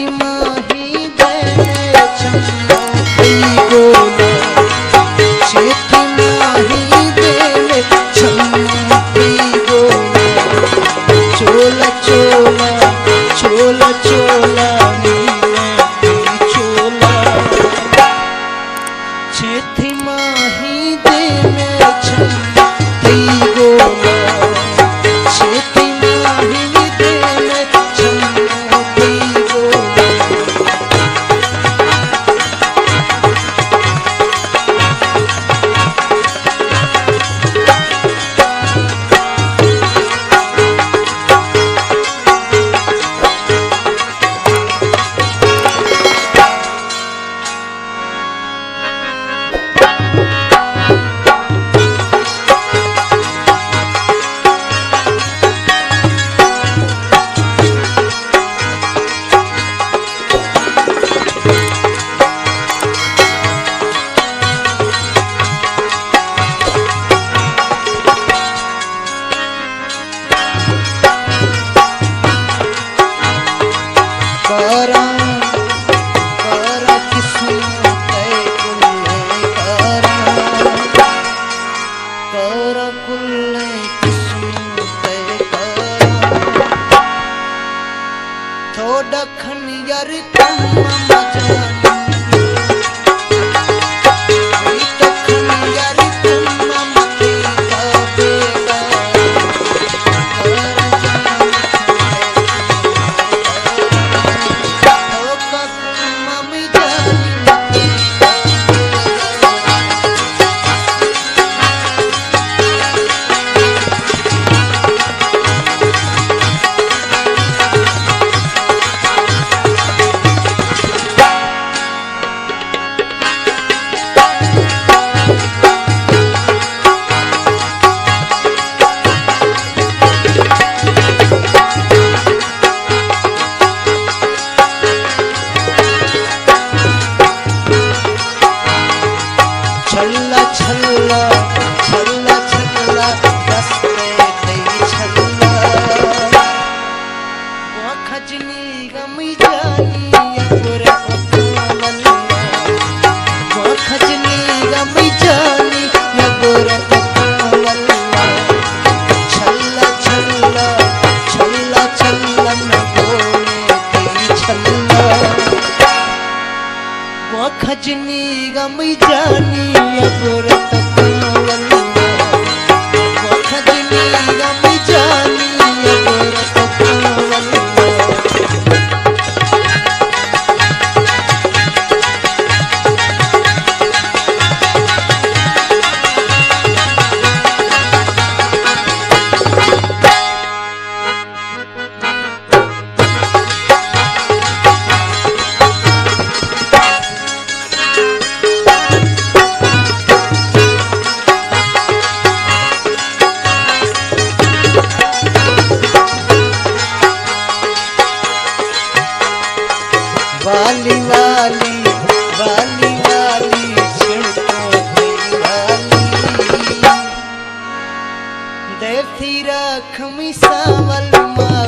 छेती माही देने छन्नो कई गोला छेती माही देने छन्नो कई गोला चोला चोला चोला चोला चोला छेती माही देने छन्नो कई गोला छेती माही देने छन्नो कई गोला थोड़ा खनियर कम मजानी तो खनियर कम मते का बेगा तो का मम्मी जानी छल्ला छल्ला छल्ला छल्ला रस्ते नहीं छल्ला वो खजनी गमी जानी पूरा अकमल्ला वो खजनी गमी जानी पूरा अकमल्ला छल्ला छल्ला छल्ला छल्ला न बोले तेरी छल्ला वो खजनी गमी जानी अबरत कमल्ला वो खजनी गमी जानी अबरत कमल्ला वाली वाली वाली वाली छिड़को तेरी वाली देवती रखमी सावल माँ